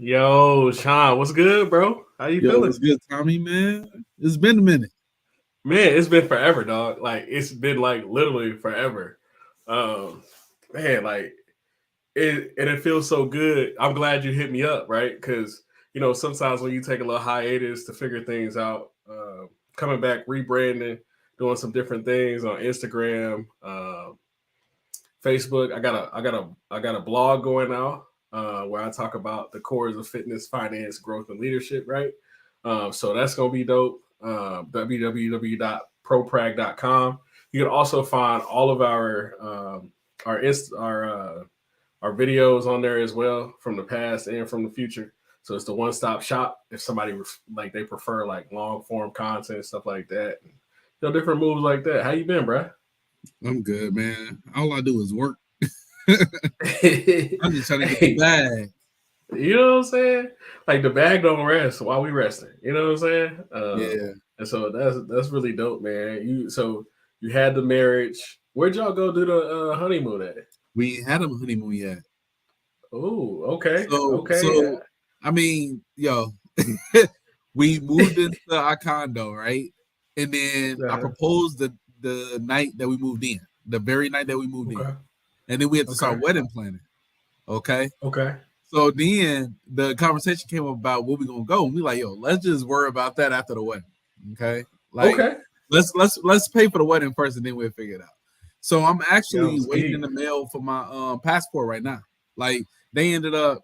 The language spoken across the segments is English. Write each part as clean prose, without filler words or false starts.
Yo, Shawn, what's good, bro? How you Yo, feeling? what's good, Tommy, man? It's been a minute. Man, it's been forever, dog. Like it's been like literally forever. Um, man, like it feels so good. I'm glad you hit me up, right? Because sometimes when you take a little hiatus to figure things out, coming back, rebranding, doing some different things on Instagram, Facebook. I got a blog going now where I talk about the cores of fitness, finance, growth, and leadership. Right. So that's gonna be dope. www.proprag.com. You can also find all of our videos on there as well from the past and from the future. So it's the one-stop shop if somebody like they prefer like long form content, stuff like that. Different moves like that. How you been, bro? I'm good, man. All I do is work. I'm just trying to get the Hey, bag. you know what I'm saying? Like the bag don't rest while we resting. You know what I'm saying? Yeah, And so that's really dope, man. You had the marriage. Where'd y'all go do the honeymoon at? we ain't had a honeymoon yet. Oh, okay, So, okay. so I mean, yo, we moved into our condo, right? And then I Uh, proposed the night that we moved in, the very night that we moved in, okay, and then we had to okay, start wedding planning. Okay. okay. So then the conversation came up about where we gonna go, and we like, yo, let's just worry about that after the wedding. Okay, like Okay. let's pay for the wedding first, and then we'll figure it out. So I'm Yo, actually waiting in speed. the mail for my passport right now. Like they ended up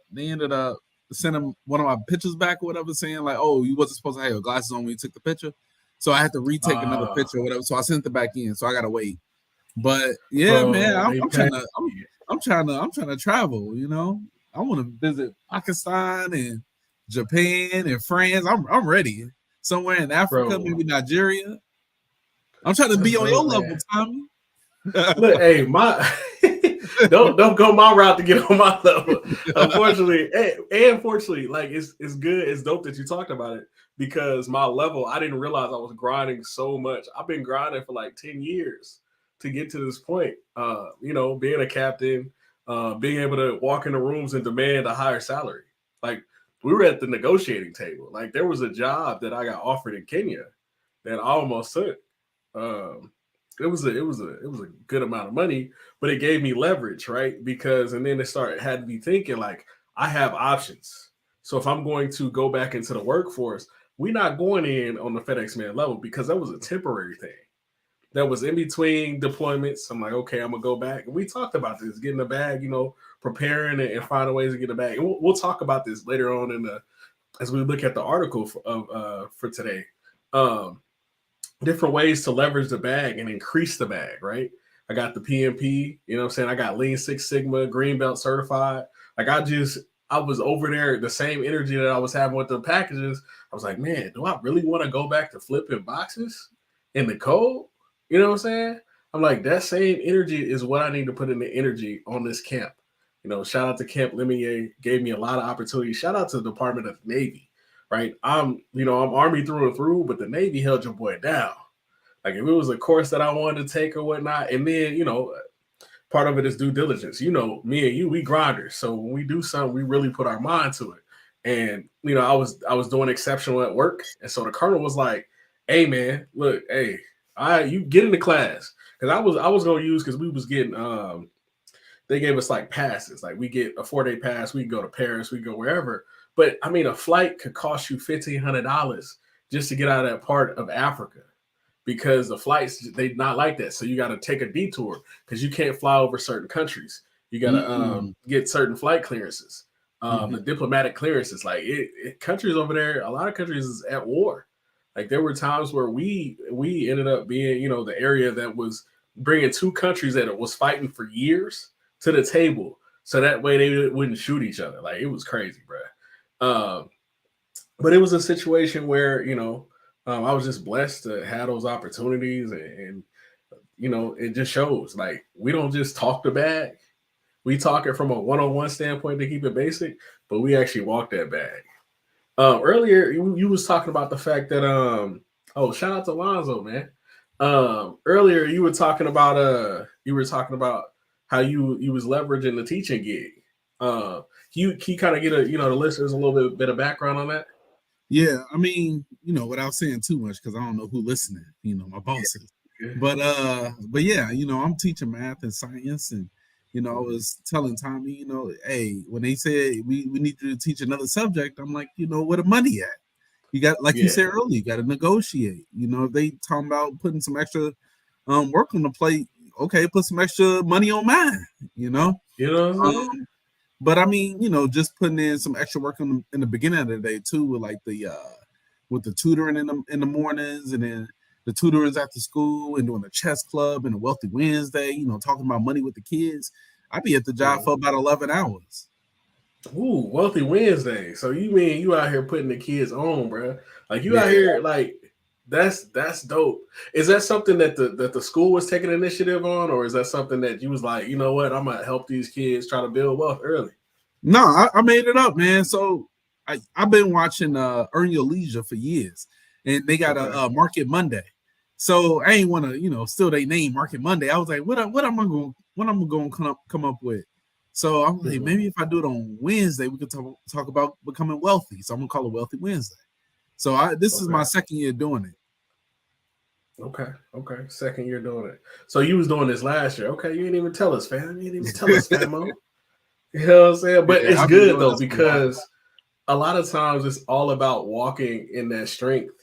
sending one of my pictures back or whatever, saying like, oh, you wasn't supposed to have your glasses on when you took the picture, so I had to retake another Uh, picture or whatever. So I sent it back in, so I gotta wait. But yeah, man, bro, I'm, they I'm paid. trying to I'm trying to travel. I want to visit Pakistan and Japan and France. I'm ready. Somewhere in Africa, Bro, maybe Nigeria. I'm trying to that's be on your dope, level, man. Tommy. Look, hey, my don't go my route to get on my level. Unfortunately, and fortunately, like it's good. It's dope that you talked about it because my level, I didn't realize I was grinding so much. I've been grinding for like 10 years to get to this point. Being a captain, being able to walk in the rooms and demand a higher salary. Like we were at the negotiating table. Like there was a job that I got offered in Kenya that I almost took. Um, it was a good amount of money, but it gave me leverage, right? Because and then it started had me thinking like I have options. So if I'm going to go back into the workforce, we're not going in on the FedEx man level because that was a temporary thing. That was in between deployments. I'm like, okay, I'm gonna go back. And we talked about this, getting the bag, preparing and finding ways to get the bag. And we'll talk about this later on in the as we look at the article for today. Um, Different ways to leverage the bag and increase the bag, right? I got the PMP, you know what I'm saying? I got Lean Six Sigma, Green Belt certified. Like I was over there, the same energy that I was having with the packages. I was like, man, do I really want to go back to flipping boxes in the cold? You know what I'm saying? I'm like, that same energy is what I need to put in the energy on this camp. Shout out to Camp Lemonnier, gave me a lot of opportunities. Shout out to the Department of the Navy, right? I'm Army through and through, but the Navy held your boy down. Like if it was a course that I wanted to take or whatnot, and then part of it is due diligence. Me and you, we grinders. So when we do something, we really put our mind to it. And I was doing exceptional at work, and so the colonel was like, "Hey man, look, hey, you get into class." Because I was gonna use because we was getting they gave us like passes. Like we get a 4-day pass, we can go to Paris, we can go wherever. But I mean, a flight could cost you $1,500 just to get out of that part of Africa because the flights they not like that. So you got to take a detour because you can't fly over certain countries. You got to Mm-mm. get certain flight clearances, the Mhm. diplomatic clearances. Like countries over there, a lot of countries is at war. Like there were times where we ended up being the area that was bringing two countries that was fighting for years to the table, so that way they wouldn't shoot each other. Like it was crazy, bro. But it was a situation where I was just blessed to have those opportunities, and it just shows like we don't just talk the bag. We talk it from a one-on-one standpoint to keep it basic, but we actually walk that bag. Earlier, you was talking about the fact that oh, shout out to Lonzo, man. Earlier you were talking about how you was leveraging the teaching gig. Can you kind of get the listeners a little bit of background on that? Yeah, I mean, without saying too much, because I don't know who listening, my bosses. Yeah. But yeah, I'm teaching math and science, and I was telling Tommy, hey, when they said we need you to teach another subject, I'm like, where the money at? You got, like you said earlier, you got to negotiate. If they talking about putting some extra work on the plate, okay, put some extra money on mine. You know what I'm saying? But I mean, just putting in some extra work in the beginning of the day too, with like with the tutoring in the mornings, and then the tutorings after school, and doing a chess club and a Wealthy Wednesday. Talking about money with the kids. I'd be at the job for about 11 hours. Ooh, Wealthy Wednesday. So you mean you out here putting the kids on, bro? Like you out here, like that's dope. Is that something that the school was taking initiative on, or is that something that you was like, you know what, I'm gonna help these kids try to build wealth early? No, I made it up, man. So I've been watching Earn Your Leisure for years, and they got a Market Monday. So I ain't want to, steal their name, Market Monday. I was like, what am I going to come up with? So I'm like, maybe if I do it on Wednesday, we could talk about becoming wealthy. So I'm gonna call it Wealthy Wednesday. So this is my second year doing it. Okay. Second year doing it. So you was doing this last year. Okay, you didn't even tell us, fam. You didn't even tell us, famo. You know what I'm saying? But it's good though, because a lot of times it's all about walking in that strength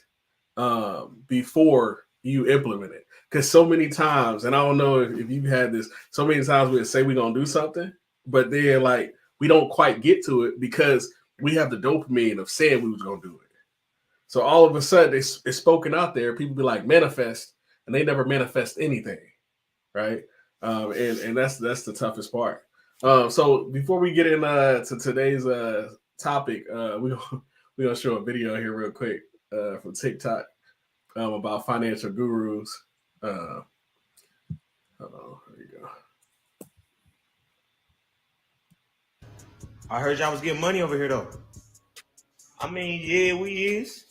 before you implement it. Because so many times, and I don't know if you've had this, so many times we say we're gonna do something, but then like we don't quite get to it because we have the dopamine of saying we was gonna do it. So all of a sudden it's spoken out there. People be like manifest, and they never manifest anything, right? And that's the toughest part. So before we get into today's topic, we're gonna show a video here real quick from TikTok about financial gurus. Hold on, there you go. I heard y'all was getting money over here though. I mean, yeah, we is.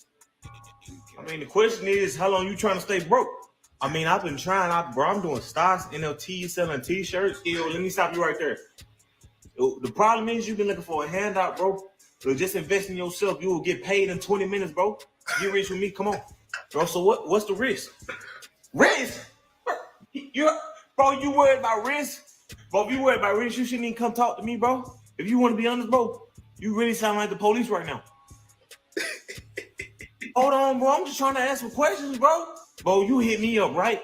I mean, the question is, how long you trying to stay broke? I mean, I've been trying, bro. I'm doing stocks, NLT, selling t-shirts. Yo, let me stop you right there. The problem is you've been looking for a handout, bro. So just invest in yourself. You will get paid in 20 minutes, bro. Get rich with me. Come on, bro. So what's the risk? Risk? You worried about risk? Bro, if you worried about risk, you shouldn't even come talk to me, bro. If you want to be honest, bro, you really sound like the police right now. Hold on, bro. I'm just trying to ask some questions, bro. Bro, you hit me up, right?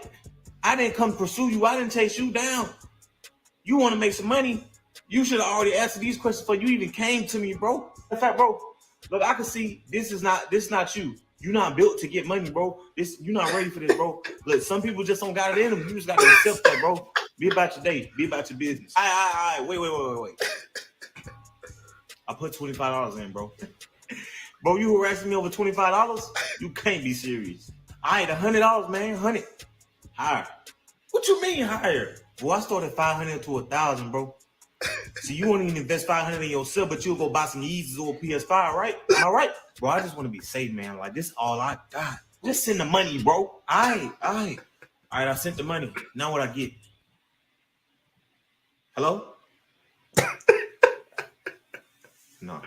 I didn't come pursue you. I didn't chase you down. You want to make some money? You should have already answered these questions before you even came to me, bro. In fact, bro, look, I can see this is not you. You're not built to get money, bro. You're not ready for this, bro. Look, some people just don't got it in them. You just got to accept that, bro. Be about your day. Be about your business. All right. Wait. I put $25 in, bro. Bro, you harassing me over $25? You can't be serious. All right, $100, man. 100. Higher. What you mean higher? Well, I started 500 to 1,000, bro. So you won't even invest 500 in yourself, but you'll go buy some Yeezys or PS5, right? Am I right? Bro, I just want to be safe, man. Like, this is all I got. Just send the money, bro. All right. All right, I sent the money. Now what I get? Hello? No.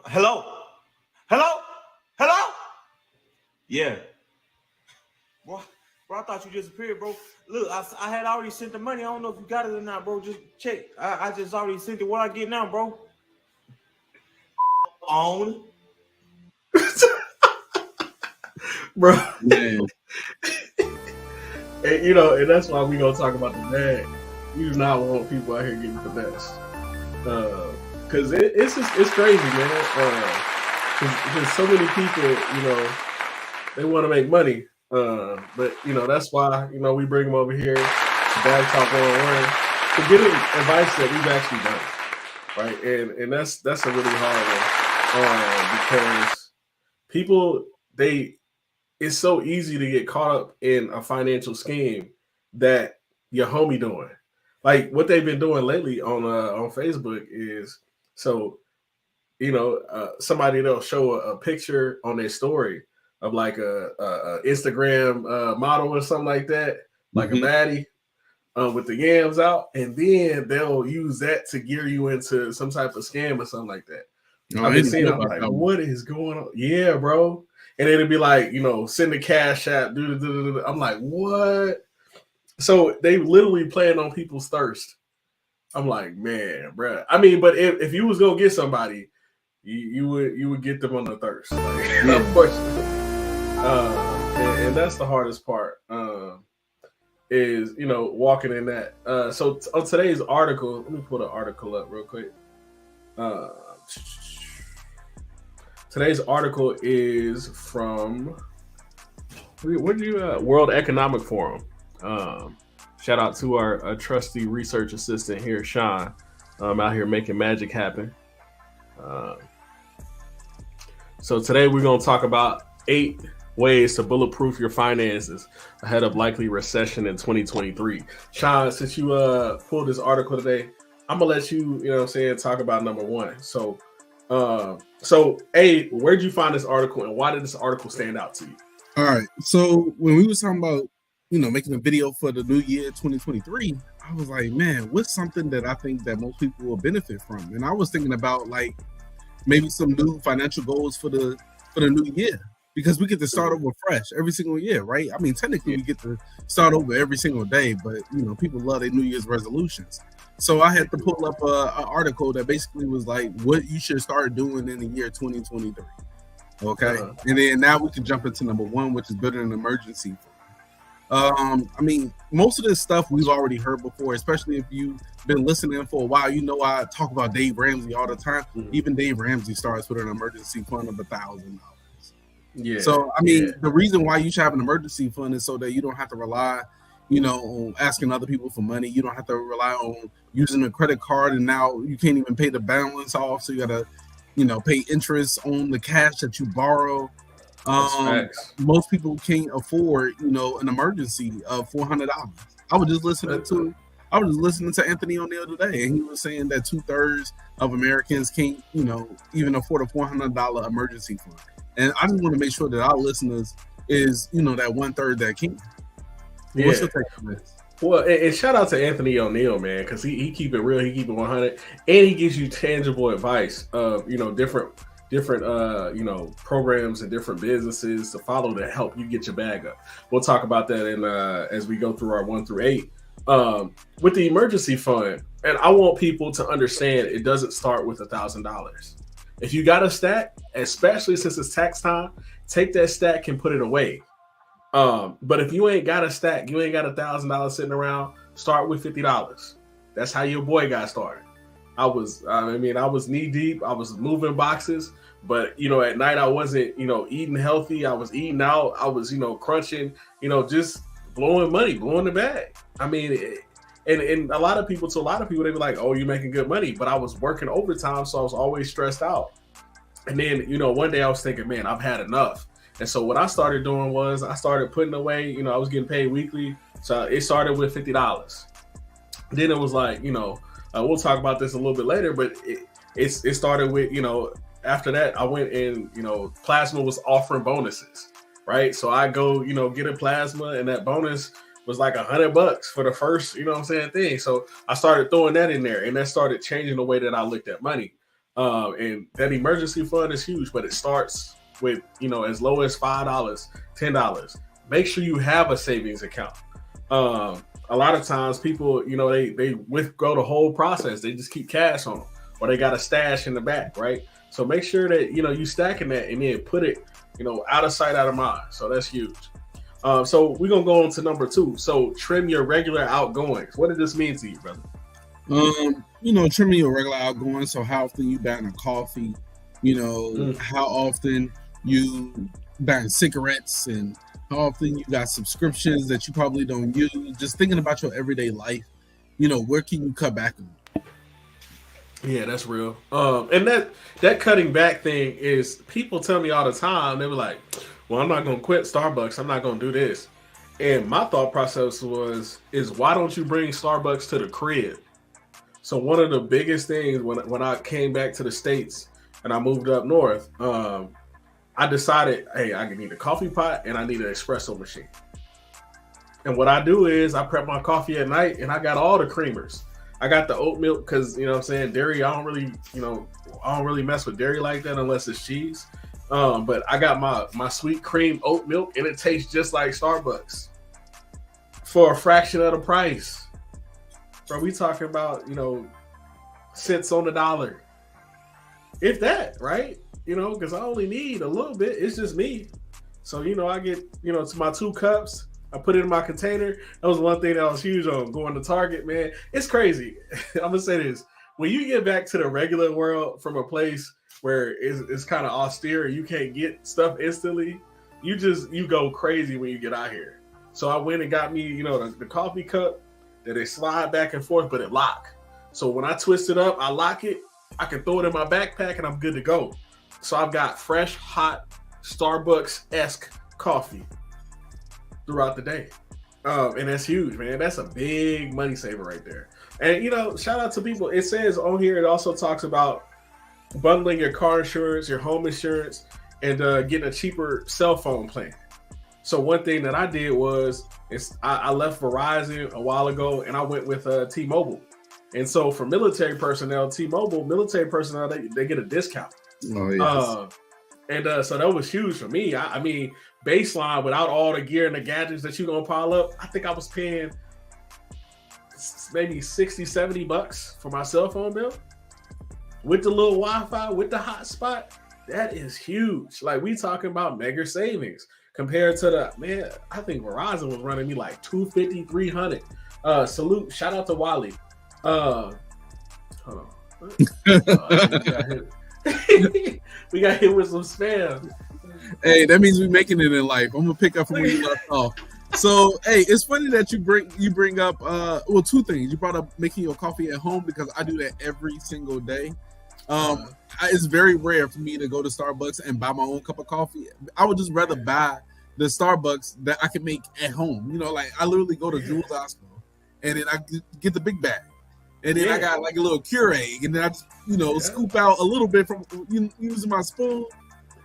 Hello? Yeah. Bro, I thought you disappeared, bro. Look, I had already sent the money. I don't know if you got it or not, bro. Just check. I just already sent it. What I get now, bro? On. Bro. Man. And that's why we gonna talk about the bag. We do not want people out here getting finessed. Cause it's crazy, man. Cause so many people, they want to make money. But that's why we bring them over here to Bag Talk 101 to give them advice that we've actually done, right? And that's a really hard one because people it's so easy to get caught up in a financial scheme that your homie doing. Like what they've been doing lately on Facebook is somebody they'll show a picture on their story of like a Instagram model or something like that, like a baddie. with the yams out, and then they'll use that to gear you into some type of scam or something like that. I've been seeing. I'm like, what is going on? Yeah, bro. And it'll be like, send the cash app. I'm like, what? So they literally playing on people's thirst. I'm like, man, bro. I mean, but if you was gonna get somebody, you would get them on the thirst. Like, of course. And that's the hardest part. Is walking in that. So on today's article, let me pull the article up real quick. Today's article is from World Economic Forum. Shout out to our trusty research assistant here, Shawn, out here making magic happen. So today we're going to talk about 8 ways to bulletproof your finances ahead of likely recession in 2023. Shawn, since you pulled this article today, I'm gonna let you, talk about number 1. So where'd you find this article, and why did this article stand out to you? All right. So when we was talking about, making a video for the new year 2023, I was like, man, what's something that I think that most people will benefit from? And I was thinking about like maybe some new financial goals for the new year, because we get to start over fresh every single year, right? I mean, technically we get to start over every single day, but people love their New Year's resolutions. So I had to pull up an article that basically was like what you should start doing in the year 2023. Okay. And then now we can jump into number 1, which is building an emergency fund. I mean, most of this stuff we've already heard before, especially if you've been listening for a while. I talk about Dave Ramsey all the time. Even Dave Ramsey starts with an emergency fund of $1,000. Yeah. So I mean, the reason why you should have an emergency fund is so that you don't have to rely, on asking other people for money. You don't have to rely on using a credit card, and now you can't even pay the balance off. So you gotta, pay interest on the cash that you borrow. Most people can't afford, an emergency of $400. I was just listening to Anthony O'Neill today, and he was saying that 2/3 of Americans can't, even afford a $400 emergency fund. And I just want to make sure that our listeners is, that 1/3 that can. Yeah. What's your take on this? Well, and shout out to Anthony O'Neill, man, because he keep it real, he keep it 100, and he gives you tangible advice of, different programs and different businesses to follow to help you get your bag up. We'll talk about that in as we go through our 1 through 8. With the emergency fund, and I want people to understand it doesn't start with $1,000. If you got a stack, especially since it's tax time, take that stack and put it away. But if you ain't got a stack, you ain't got $1,000 sitting around, start with $50. That's how your boy got started. I was knee deep. I was moving boxes, but at night I wasn't, eating healthy. I was eating out. I was, crunching, just blowing money, blowing the bag. I mean, and a lot of people, they be like, oh, you're making good money, but I was working overtime, so I was always stressed out. And then, one day I was thinking, man, I've had enough. And so what I started doing was I started putting away, I was getting paid weekly. So it started with $50. Then it was like, we'll talk about this a little bit later, but it started with, after that I went and, Plasma was offering bonuses, right? So I go, get a Plasma, and that bonus was like $100 for the first, thing. So I started throwing that in there, and that started changing the way that I looked at money. And that emergency fund is huge, but it starts with, as low as $5, $10. Make sure you have a savings account. A lot of times people, they withdraw the whole process. They just keep cash on them, or they got a stash in the back, right? So make sure that, you stacking that and then put it, out of sight, out of mind. So that's huge. So we're going to go on to number 2. So trim your regular outgoings. What did this mean to you, brother? Trimming your regular outgoings. So how often you buying a coffee, how often you buying cigarettes, and how often you got subscriptions that you probably don't use. Just thinking about your everyday life, where can you cut back on? Yeah, that's real. And that cutting back thing is, people tell me all the time, they were like, well, I'm not going to quit Starbucks. I'm not going to do this. And my thought process is why don't you bring Starbucks to the crib? So one of the biggest things when I came back to the States and I moved up north, I decided, hey, I need a coffee pot and I need an espresso machine. And what I do is I prep my coffee at night, and I got all the creamers. I got the oat milk because, you know what I'm saying, dairy, I don't really mess with dairy like that unless it's cheese. But I got my sweet cream oat milk, and it tastes just like Starbucks for a fraction of the price. Bro, we talking about, cents on the dollar. If that, right? Because I only need a little bit. It's just me. So, I get, to my 2 cups. I put it in my container. That was one thing that I was huge on, going to Target, man. It's crazy. I'm going to say this. When you get back to the regular world from a place where it's kind of austere and you can't get stuff instantly, you go crazy when you get out here. So I went and got me, the coffee cup that they slide back and forth, but it lock. So when I twist it up, I lock it. I can throw it in my backpack and I'm good to go. So I've got fresh, hot, Starbucks-esque coffee throughout the day. And that's huge, man. That's a big money saver right there. And, shout out to people. It says on here, it also talks about bundling your car insurance, your home insurance, and getting a cheaper cell phone plan. So one thing that I did was I left Verizon a while ago and I went with T-Mobile. And so for military personnel, T-Mobile, military personnel, they get a discount. Oh, yes. So that was huge for me. I mean, baseline, without all the gear and the gadgets that you're going to pile up, I think I was paying maybe $60-$70 for my cell phone bill. With the little Wi-Fi, with the hotspot, that is huge. Like, we talking about mega savings compared to I think Verizon was running me like $250, $300. Shout out to Wally. Hold on. We got hit with some spam. Hey, that means we're making it in life. I'm gonna pick up from where you left off. So, hey, it's funny that you bring up 2 things. You brought up making your coffee at home, because I do that every single day. It's very rare for me to go to Starbucks and buy my own cup of coffee. I would just rather buy the Starbucks that I can make at home. Like I literally go to 𝗔𝗚 and then I get the big bag. And then I got like a little Keurig, and then I just, scoop out a little bit from using my spoon,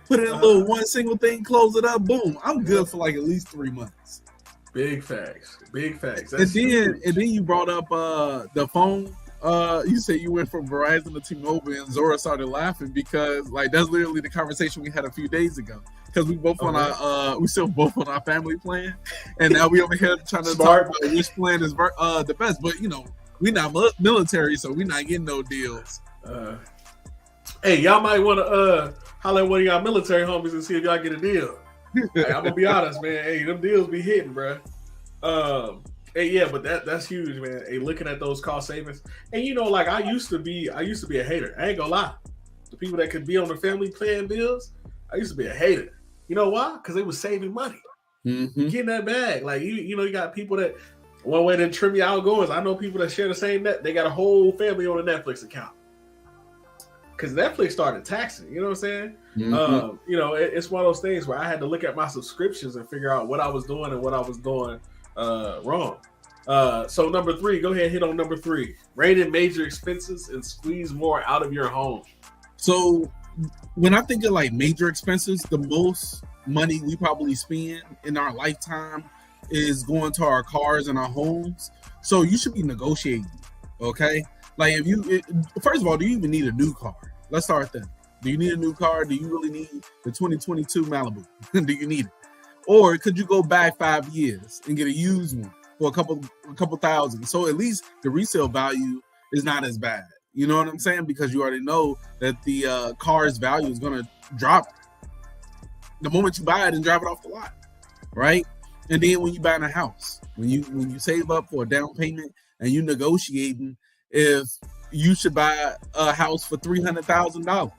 put it in a little one single thing, close it up, boom. I'm good for like at least 3 months. Big facts. And then you brought up the phone. You said you went from Verizon to T-Mobile, and Zora started laughing because like that's literally the conversation we had a few days ago. Because we both we still both on our family plan, and now we over here trying to talk about which plan is the best. But we not military, so we not getting no deals. Hey, y'all might want to holler at one of y'all military homies and see if y'all get a deal. Hey, I'm gonna be honest, man. Hey, them deals be hitting, bro. Hey, yeah, but that's huge, man. Hey, looking at those cost savings, and like I used to be a hater. I ain't gonna lie. The people that could be on the family plan bills, I used to be a hater. You know why? Because they was saving money, getting that bag. Like you got people that. One way to trim your outgoings, I know people that share the same net. They got a whole family on a Netflix account because Netflix started taxing. You know what I'm saying? It's one of those things where I had to look at my subscriptions and figure out what I was doing and what I was doing wrong. So number 3, go ahead, hit on number 3. Rein in major expenses and squeeze more out of your home. So when I think of like major expenses, the most money we probably spend in our lifetime is going to our cars and our homes. So you should be negotiating, okay? Like first of all, do you even need a new car? Let's start there. Do you need a new car? Do you really need the 2022 Malibu? Do you need it? Or could you go back 5 years and get a used one for a couple thousand? So at least the resale value is not as bad. You know what I'm saying? Because you already know that the car's value is going to drop the moment you buy it and drive it off the lot, right? And then when you buy a house, when you save up for a down payment and you negotiating if you should buy a house for $300,000,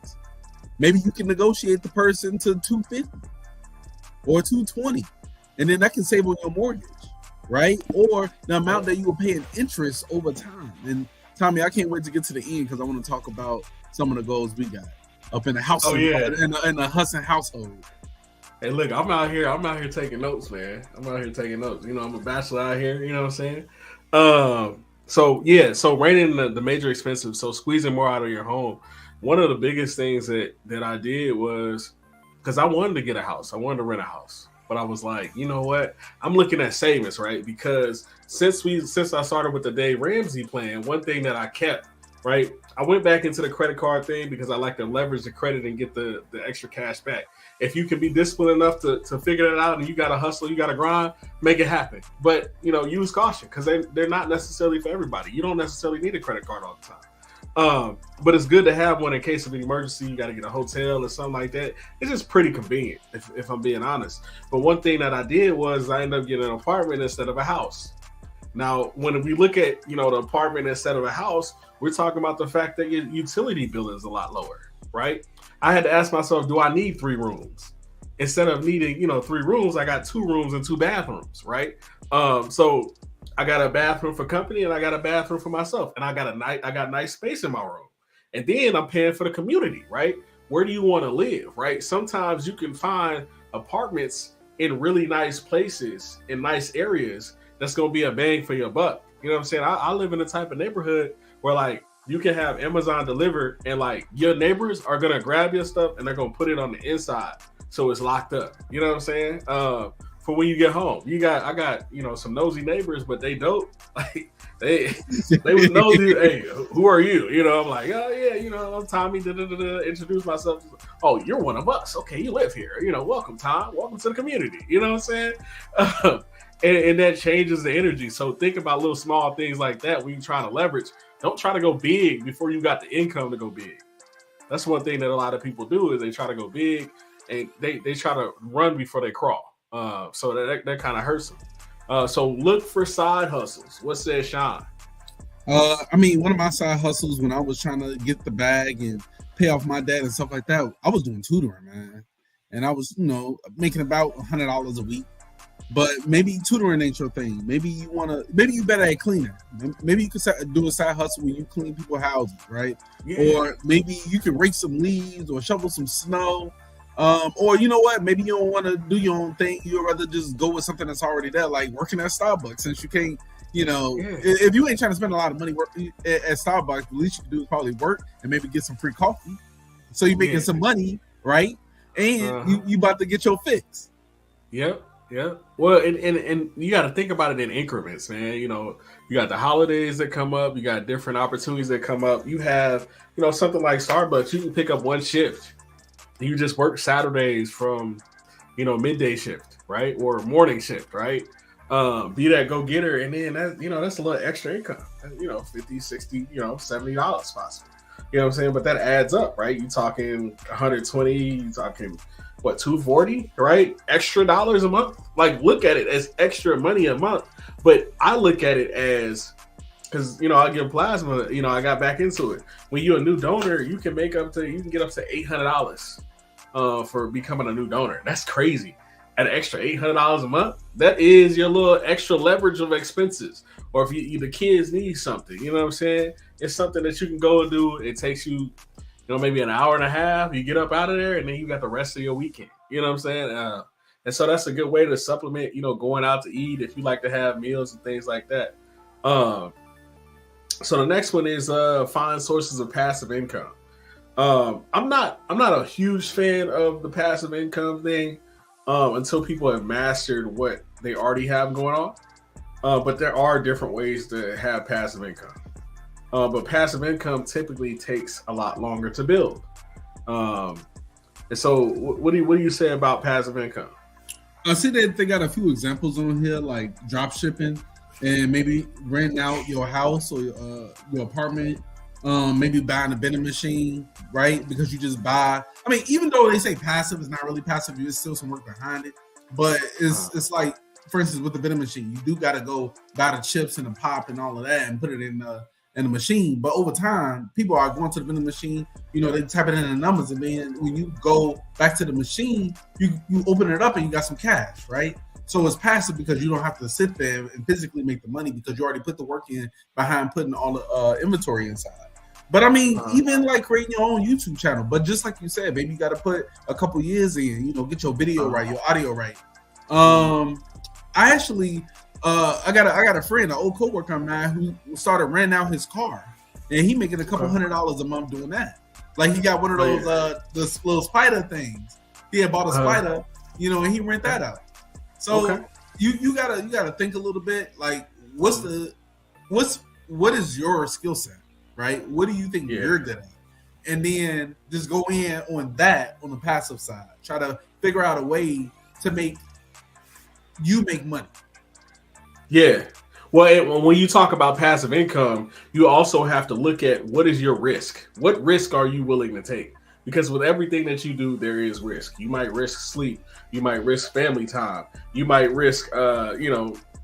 maybe you can negotiate the person to $250 or $220, and then that can save on your mortgage, right? Or the amount that you will pay in interest over time. And Tommy, I can't wait to get to the end because I want to talk about some of the goals we got up in the house, in the Hudson household. Hey, look, I'm out here taking notes, man. I'm a bachelor out here, you know what I'm saying? So reining in the major expenses, so squeezing more out of your home. One of the biggest things that I did was, because I wanted to get a house. I wanted to rent a house. but I was like, you know what? I'm looking at savings, right? Because since I started with the Dave Ramsey plan, one thing that I kept, right? I went back into the credit card thing because I like to leverage the credit and get the extra cash back. If you can be disciplined enough to figure that out and you got to hustle, you got to grind, make it happen. But, use caution because they're not necessarily for everybody. You don't necessarily need a credit card all the time. But it's good to have one in case of an emergency. You got to get a hotel or something like that. It's just pretty convenient, if I'm being honest. But one thing that I did was I ended up getting an apartment instead of a house. Now, when we look at, the apartment instead of a house, we're talking about the fact that your utility bill is a lot lower, right? I had to ask myself, do I need 3 rooms? Instead of needing, 3 rooms, I got 2 rooms and 2 bathrooms, right? So I got a bathroom for company and I got a bathroom for myself, and I got nice space in my room. And then I'm paying for the community, right? Where do you want to live, right? Sometimes you can find apartments in really nice places, in nice areas, that's going to be a bang for your buck. You know what I'm saying? I live in a type of neighborhood where you can have Amazon delivered and your neighbors are going to grab your stuff and they're going to put it on the inside. So it's locked up. You know what I'm saying? For when you get home, I got, some nosy neighbors, but they dope. They was nosy. Hey, who are you? I'm like, oh yeah, I'm Tommy, introduce myself. Oh, you're one of us. Okay. You live here. Welcome, Tom. Welcome to the community. You know what I'm saying? And that changes the energy. So think about little small things like that when you're trying to leverage. Don't try to go big before you got the income to go big. That's one thing that a lot of people do is they try to go big and they try to run before they crawl. So that kind of hurts them. So look for side hustles. What says Shawn? One of my side hustles when I was trying to get the bag and pay off my dad and stuff like that, I was doing tutoring, man. And I was, making about $100 a week. But maybe tutoring ain't your thing. Maybe you better at cleaning. Maybe you could do a side hustle where you clean people's houses, right? Yeah. Or maybe you can rake some leaves or shovel some snow. Or you know what? Maybe you don't want to do your own thing. You'd rather just go with something that's already there, like working at Starbucks. Since you can't, if you ain't trying to spend a lot of money working at Starbucks, the least you can do is probably work and maybe get some free coffee. So you're making some money, right? And you about to get your fix. Yep. Yeah. Well, and you got to think about it in increments, man. You got the holidays that come up. You got different opportunities that come up. You have, something like Starbucks. You can pick up one shift. You just work Saturdays from, midday shift, right? Or morning shift, right? Be that go-getter. And then, that's a little extra income, $50, $60, $70 possible. You know what I'm saying? But that adds up, right? You talking 120, you talking what, 240, right? Extra dollars a month. Look at it as extra money a month. But I look at it as, because I give plasma, I got back into it. When you're a new donor, you can get up to $800 for becoming a new donor. That's crazy. At an extra $800 a month, that is your little extra leverage of expenses. Or if the kids need something, you know what I'm saying? It's something that you can go and do. It takes you, maybe an hour and a half. You get up out of there, and then you got the rest of your weekend. You know what I'm saying? And so that's a good way to supplement, going out to eat if you like to have meals and things like that. So the next one is find sources of passive income. I'm not a huge fan of the passive income thing until people have mastered what they already have going on. But there are different ways to have passive income. But passive income typically takes a lot longer to build. And so what do you say about passive income? I see that they got a few examples on here, like drop shipping and maybe renting out your house or your apartment. Maybe buying a vending machine, right? Because you just buy. Even though they say passive, it's not really passive. There's still some work behind it. But it's like, for instance, with the vending machine, you do got to go buy the chips and the pop and all of that and put it in the machine. But over time, people are going to the vending machine. They type it in the numbers, and then when you go back to the machine, you open it up and you got some cash, right? So it's passive because you don't have to sit there and physically make the money because you already put the work in behind putting all the inventory inside. But even like creating your own YouTube channel. But just like you said, maybe you got to put a couple years in, get your video right, your audio right. I actually, I got a friend, an old coworker of mine, who started renting out his car, and he making a couple $100 a month doing that. Like he got one of those the little spider things. He had bought a spider, and he rent that out. So you gotta think a little bit. Like, what is your skill set, right? What do you think you're good at? And then just go in on that on the passive side. Try to figure out a way to make money. Yeah. Well, when you talk about passive income, you also have to look at what is your risk. What risk are you willing to take? Because with everything that you do, there is risk. You might risk sleep. You might risk family time. You might risk,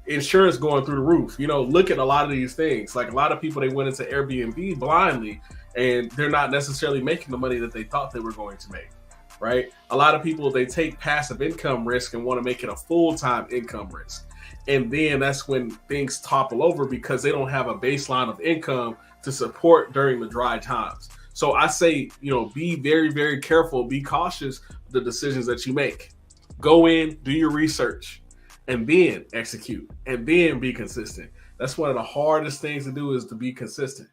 insurance going through the roof. Look at a lot of these things. Like a lot of people, they went into Airbnb blindly, and they're not necessarily making the money that they thought they were going to make, right? A lot of people, they take passive income risk and want to make it a full-time income risk. And then that's when things topple over because they don't have a baseline of income to support during the dry times. So I say, be very, very careful, be cautious of the decisions that you make. Go in, do your research, and then execute, and then be consistent. That's one of the hardest things to do, is to be consistent.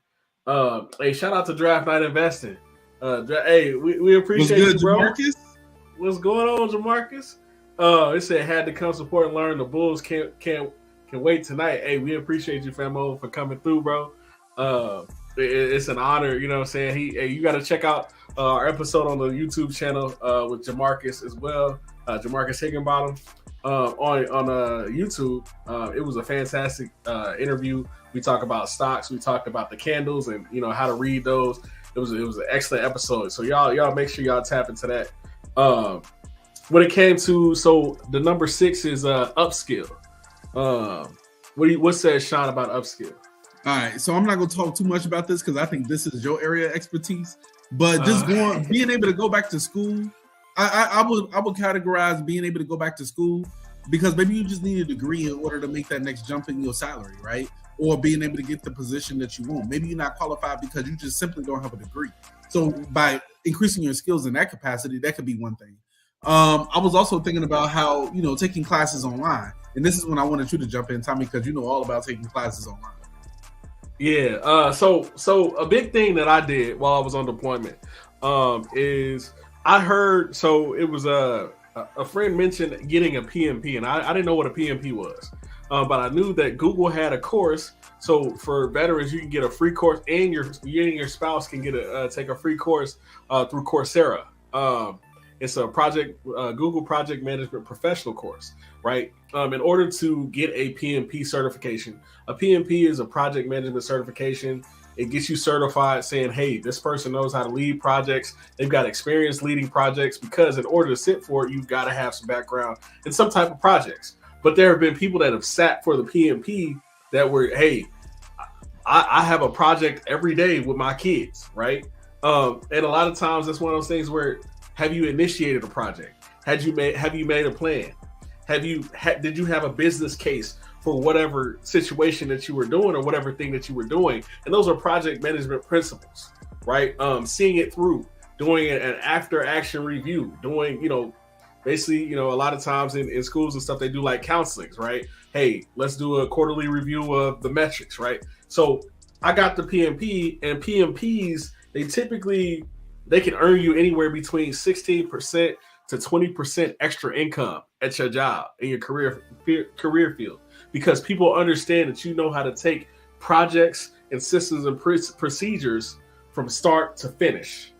Hey, shout out to Draft Night Investing. Hey, we appreciate you, bro. Jamarcus? What's going on, Jamarcus? It said had to come support and learn. The Bulls can't wait tonight. Hey, we appreciate you, Famo, for coming through, bro. It's an honor, you know what I'm saying? You got to check out our episode on the YouTube channel with Jamarcus as well, 𝗕𝗓𝗄 𝗧𝗵𝗵 on YouTube. It was a fantastic interview. We talk about stocks. We talked about the candles and how to read those. It was an excellent episode. So y'all make sure y'all tap into that. When it came to the number 6 is upskill. What says Shawn about upskill? All right, so I'm not going to talk too much about this because I think this is your area of expertise. But just being able to go back to school, I would categorize being able to go back to school because maybe you just need a degree in order to make that next jump in your salary, right? Or being able to get the position that you want. Maybe you're not qualified because you just simply don't have a degree. So by increasing your skills in that capacity, that could be one thing. I was also thinking about how, taking classes online. And this is when I wanted you to jump in, Tommy, because you know all about taking classes online. Yeah. So a big thing that I did while I was on deployment is I heard, it was a friend mentioned getting a PMP, and I didn't know what a PMP was. But I knew that Google had a course. So for veterans, you can get a free course, and your spouse can get take a free course through Coursera. It's a Google Project Management Professional course, right? In order to get a PMP certification, a PMP is a project management certification. It gets you certified saying, hey, this person knows how to lead projects. They've got experience leading projects, because in order to sit for it, you've got to have some background in some type of projects. But there have been people that have sat for the PMP that were, hey, I have a project every day with my kids, right? And a lot of times that's one of those things where, have you initiated a project? Have you made a plan? Did you have a business case for whatever situation that you were doing or whatever thing that you were doing? And those are project management principles, right? Seeing it through, doing an after action review, doing, basically, a lot of times in schools and stuff, they do like counselings, right? Hey, let's do a quarterly review of the metrics, right? So I got the PMP, and PMPs, they can earn you anywhere between 16% to 20% extra income at your job in your career field, because people understand that you know how to take projects and systems and procedures from start to finish.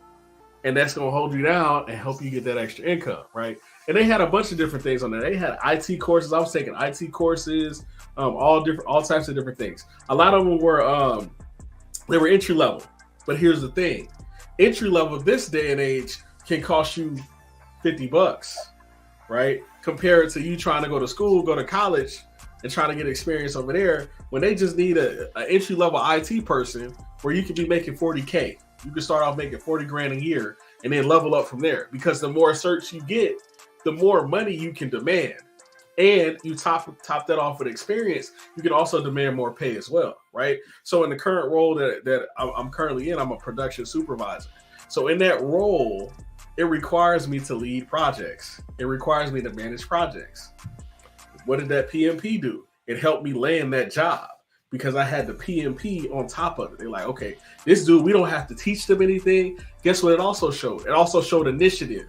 And that's going to hold you down and help you get that extra income, right? And they had a bunch of different things on there. They had IT courses. I was taking IT courses, all types of different things. A lot of them were they were entry level. But here's the thing: entry level this day and age can cost you $50, right? Compared to you trying to go to school, go to college, and trying to get experience over there, when they just need an entry level IT person where you could be making $40K. You can start off making $40,000 a year and then level up from there, because the more search you get, the more money you can demand. And you top that off with experience, you can also demand more pay as well, right? So in the current role that I'm currently in, I'm a production supervisor. So in that role, it requires me to lead projects. It requires me to manage projects. What did that PMP do? It helped me land that job, because I had the PMP on top of it. They're like, okay, this dude, we don't have to teach them anything. Guess what it also showed? It also showed initiative,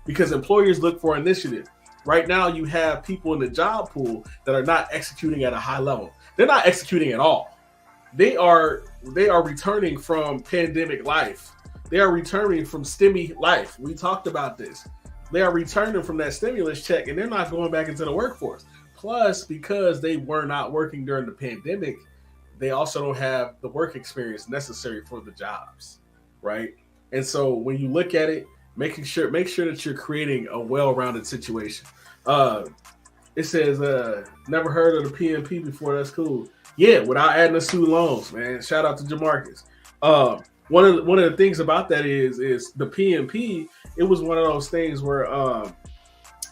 because employers look for initiative. right now you have people in the job pool that are not executing at a high level. They're not executing at all. They are returning from pandemic life. They are returning from STEMI life. We talked about this. They are returning from that stimulus check, and they're not going back into the workforce. Plus, because they were not working during the pandemic, they also don't have the work experience necessary for the jobs, right? And so when you look at it, make sure that you're creating a well-rounded situation. It says, never heard of the PMP before. That's cool. Yeah, without adding the student loans, man. Shout out to Jamarcus. One of the things about that is the PMP. It was one of those things where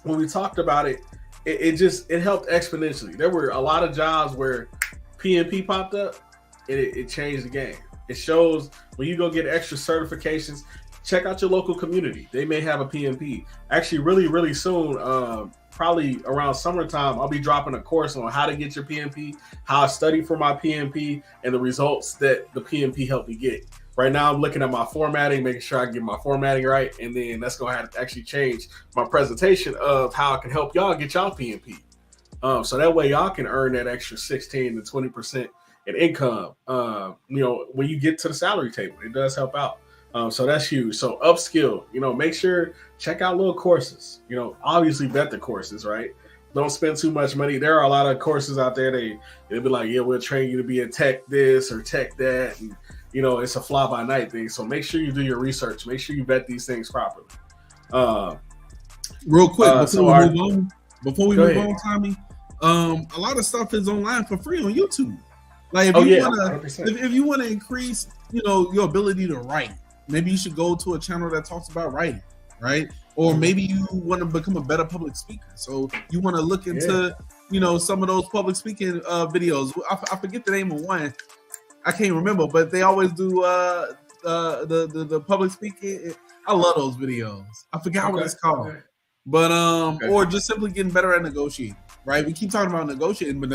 when we talked about it, it helped exponentially. There were a lot of jobs where PMP popped up, and it changed the game. It shows when you go get extra certifications, check out your local community. They may have a PMP. Actually, really, really soon, probably around summertime, I'll be dropping a course on how to get your PMP, how I study for my PMP, and the results that the PMP helped me get. Right now, I'm looking at my formatting, making sure I get my formatting right, and then that's going to have to actually change my presentation of how I can help y'all get y'all PMP. So that way y'all can earn that extra 16 to 20% in income. When you get to the salary table, it does help out. So that's huge. So upskill, make sure, check out little courses, obviously vet the courses, right? Don't spend too much money. There are a lot of courses out there. They'll be like, yeah, we'll train you to be a tech this or tech that. And, it's a fly by night thing. So make sure you do your research. Make sure you vet these things properly. Real quick, before we move on, Tommy, a lot of stuff is online for free on YouTube. Like if you want to increase, your ability to write, maybe you should go to a channel that talks about writing, right? Or maybe you want to become a better public speaker. So you want to look into, some of those public speaking videos. I forget the name of one. I can't remember, but they always do the public speaking. I love those videos. I forgot what it's called. Okay. But or just simply getting better at negotiating, right? We keep talking about negotiating, but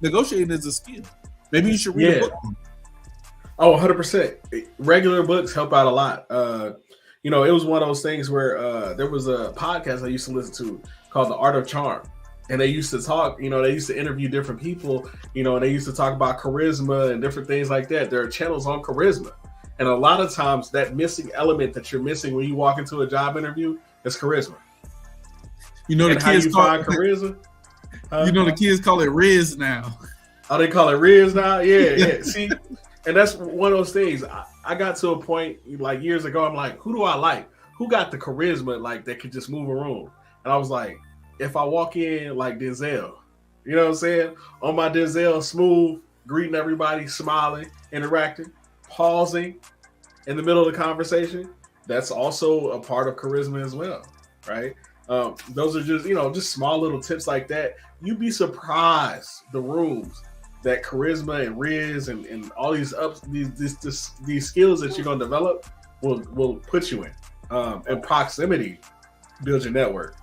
negotiating is a skill. Maybe you should read a book. Oh, 100%. Regular books help out a lot. It was one of those things where there was a podcast I used to listen to called The Art of Charm. And they used to talk, they used to interview different people, and they used to talk about charisma and different things like that. There are channels on charisma. And a lot of times that missing element that you're missing when you walk into a job interview is charisma. The kids call it charisma. The kids call it Riz now. Oh, they call it Riz now? Yeah. See, and that's one of those things. I got to a point like years ago, I'm like, who do I like? Who got the charisma like that could just move a room? And I was like, if I walk in like Denzel, you know what I'm saying? On my Denzel, smooth, greeting everybody, smiling, interacting, pausing in the middle of the conversation, that's also a part of charisma as well, right? Those are just small little tips like that. You'd be surprised the rooms that charisma and Riz and all these these skills that you're gonna develop will put you in. And proximity builds your network.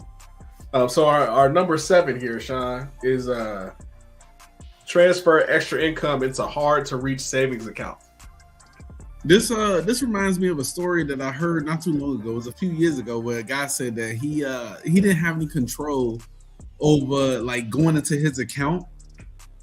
So our number 7 here, Shawn, is transfer extra income into hard to reach savings account. This reminds me of a story that I heard not too long ago. It was a few years ago where a guy said that he didn't have any control over like going into his account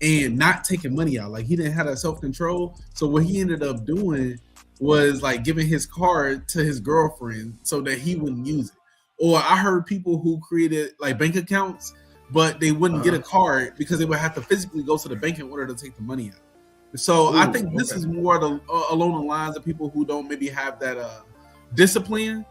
and not taking money out. Like he didn't have that self-control. So what he ended up doing was like giving his card to his girlfriend so that he wouldn't use it. Or I heard people who created like bank accounts, but they wouldn't get a card because they would have to physically go to the bank in order to take the money out. So I think this is more along the lines of people who don't maybe have that discipline,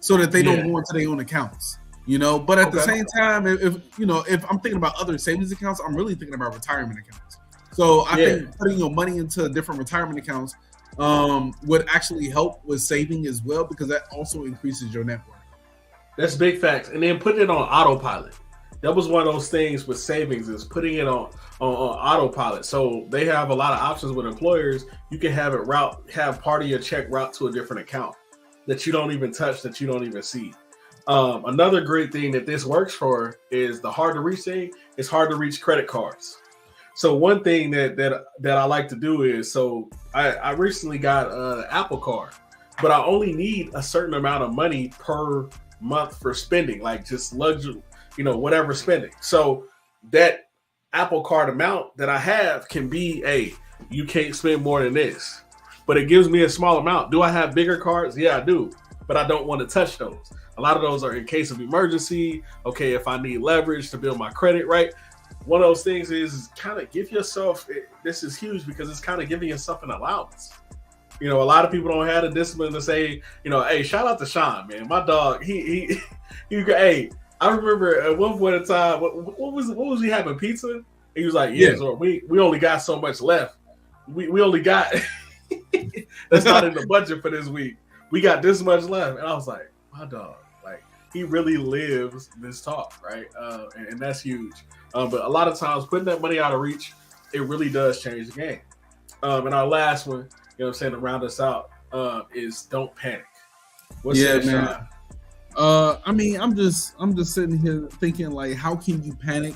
so that they don't go into their own accounts. But at the same time, if I'm thinking about other savings accounts, I'm really thinking about retirement accounts. So I think putting your money into different retirement accounts would actually help with saving as well, because that also increases your net worth. That's big facts. And then putting it on autopilot. That was one of those things with savings, is putting it on autopilot. So they have a lot of options with employers. You can have part of your check route to a different account that you don't even touch, that you don't even see. Another great thing that this works for is the hard to reach thing. It's hard to reach credit cards. So one thing that I like to do is, I recently got an Apple Card, but I only need a certain amount of money per month for spending, like just luxury, whatever spending. So that Apple Card amount that I have can be, hey, you can't spend more than this, but it gives me a small amount. Do I have bigger cards? Yeah, I do, but I don't want to touch those. A lot of those are in case of emergency. Okay, if I need leverage to build my credit, right? One of those things is kind of give yourself, this is huge because it's kind of giving yourself an allowance. A lot of people don't have the discipline to say, hey, shout out to Shawn, man. My dog, hey, I remember at one point in time, what was he having, pizza? He was like, yeah. So we only got so much left. We only got, that's not in the budget for this week. We got this much left. And I was like, my dog, like, he really lives this talk, right? And that's huge. But a lot of times putting that money out of reach, it really does change the game. And our last one, to round us out, is don't panic. What's that, man? I mean, I'm just sitting here thinking, like, how can you panic?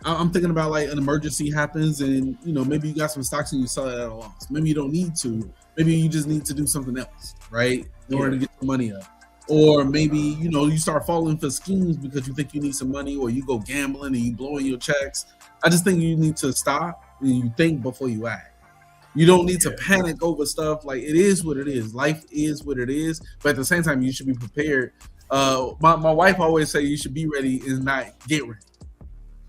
I'm thinking about, like, an emergency happens and, maybe you got some stocks and you sell it at a loss. Maybe you don't need to. Maybe you just need to do something else, right? In order to get the money up. Or maybe, you start falling for schemes because you think you need some money, or you go gambling and you blowing your checks. I just think you need to stop and you think before you act. You don't need to panic over stuff. Like, it is what it is. Life is what it is. But at the same time, you should be prepared. My wife always say you should be ready and not get ready.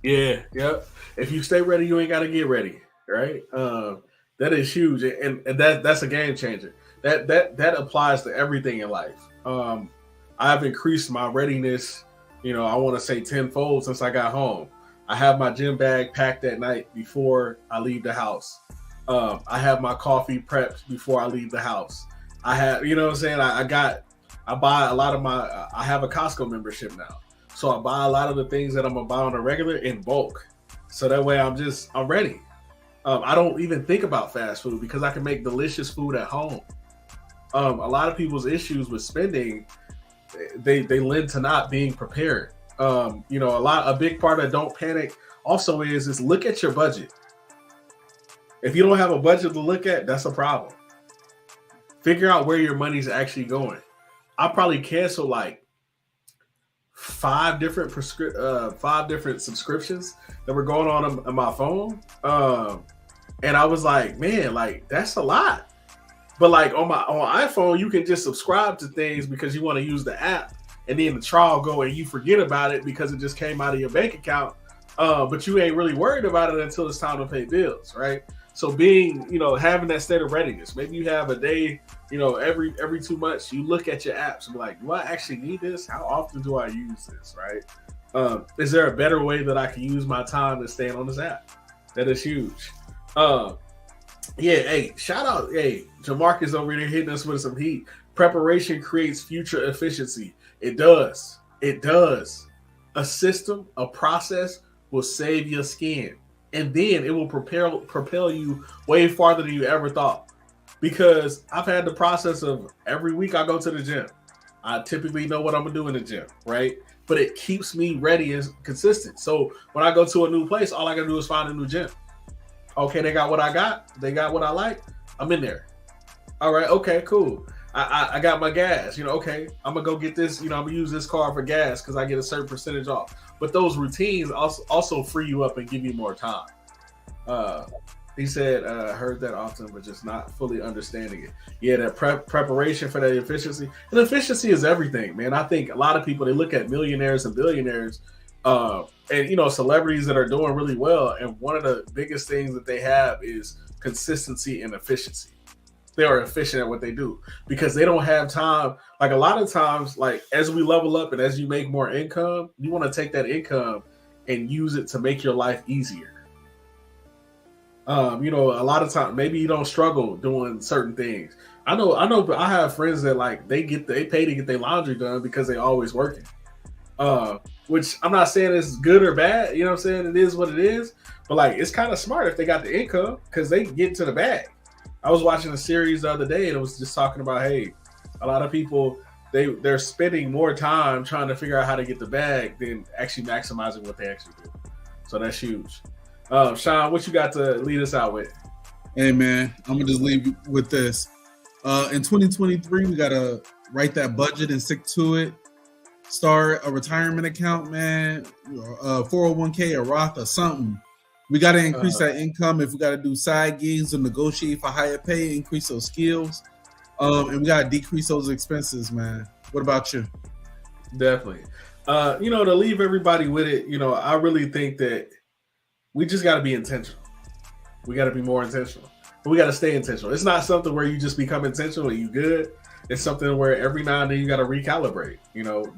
Yeah, yep. If you stay ready, you ain't got to get ready, right? That is huge, and that's a game changer. That applies to everything in life. I've increased my readiness, I want to say tenfold since I got home. I have my gym bag packed at night before I leave the house. I have my coffee prepped before I leave the house. I have, what I'm saying? I buy a lot of I have a Costco membership now. So I buy a lot of the things that I'm gonna buy on a regular in bulk. So that way I'm ready. I don't even think about fast food because I can make delicious food at home. A lot people's with spending, they lend to not being prepared. A big part of don't panic also is look at your budget. If you don't have a budget to look at, that's a problem. Figure out where your money's actually going. I probably cancel like 5 different subscriptions that were going on my phone. And I was like, man, like that's a lot. But like on iPhone, you can just subscribe to things because you want to use the app, and then the trial go and you forget about it because it just came out of your bank account. But you ain't really worried about it until it's time to pay bills, right? So being, having that state of readiness. Maybe you have a day, every 2 months, you look at your apps and be like, do I actually need this? How often do I use this, right? Is there a better way that I can use my time than staying on this app? That is huge. Hey, shout out, hey, Jamarcus over there hitting us with some heat. Preparation creates future efficiency. It does. It does. A system, a process will save your skin. And then it will propel you way farther than you ever thought. Because I've had the process of every week I go to the gym. I typically know what I'm going to do in the gym, right? But it keeps me ready and consistent. So when I go to a new place, all I got to do is find a new gym. Okay, they got what I got. They got what I like. I'm in there. All right, okay, cool. I got my gas. Okay, I'm going to go get this. I'm going to use this card for gas because I get a certain percentage off. But those routines also free you up and give you more time. He said, heard that often, but just not fully understanding it. Yeah, that preparation for that efficiency. And efficiency is everything, man. I think a lot of people, they look at millionaires and billionaires and, celebrities that are doing really well. And one of the biggest things that they have is consistency and efficiency. They are efficient at what they do because they don't have time. Like a lot of times, like as we level up and as you make more income, you want to take that income and use it to make your life easier. A lot of times, maybe you don't struggle doing certain things. I know, but I have friends that like they pay to get their laundry done because they always working. Which I'm not saying is good or bad. You know what I'm saying? It is what it is. But like, it's kind of smart if they got the income because they get into the bag. I was watching a series the other day and it was just talking about, hey, a lot of people, they're spending more time trying to figure out how to get the bag than actually maximizing what they actually do. So that's huge. Shawn, what you got to lead us out with? Hey, man, I'm going to just leave you with this. In 2023, we got to write that budget and stick to it. start a retirement account, man, 401k, a Roth or something. We got to increase that income. If we got to do side gigs or negotiate for higher pay, increase those skills. And we got to decrease those expenses, man. What about you? Definitely. To leave everybody with it, I really think that we just got to be intentional. We got to be more intentional. We got to stay intentional. It's not something where you just become intentional and you good. It's something where every now and then you got to recalibrate.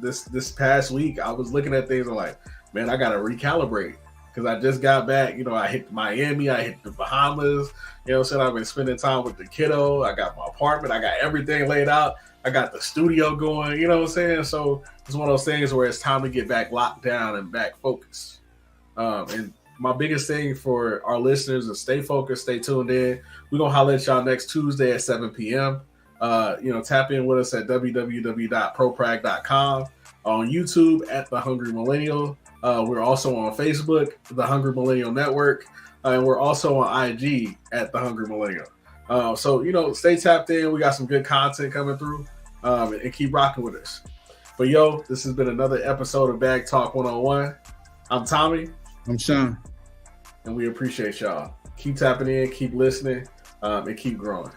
This past week, I was looking at things and like, man, I got to recalibrate because I just got back. I hit Miami. I hit the Bahamas. I've been spending time with the kiddo. I got my apartment. I got everything laid out. I got the studio going. You know what I'm saying? So it's one of those things where it's time to get back locked down and back focused. And my biggest thing for our listeners is stay focused, stay tuned in. We're going to holler at y'all next Tuesday at 7 p.m. Tap in with us at www.proprag.com, on YouTube at The Hungry Millennial. We're also on Facebook, The Hungry Millennial Network, and we're also on IG at The Hungry Millennial. So stay tapped in. We got some good content coming through, and keep rocking with us. But this has been another episode of Bag Talk 101. I'm Tommy. I'm Shawn. And we appreciate y'all. Keep tapping in, keep listening, and keep growing.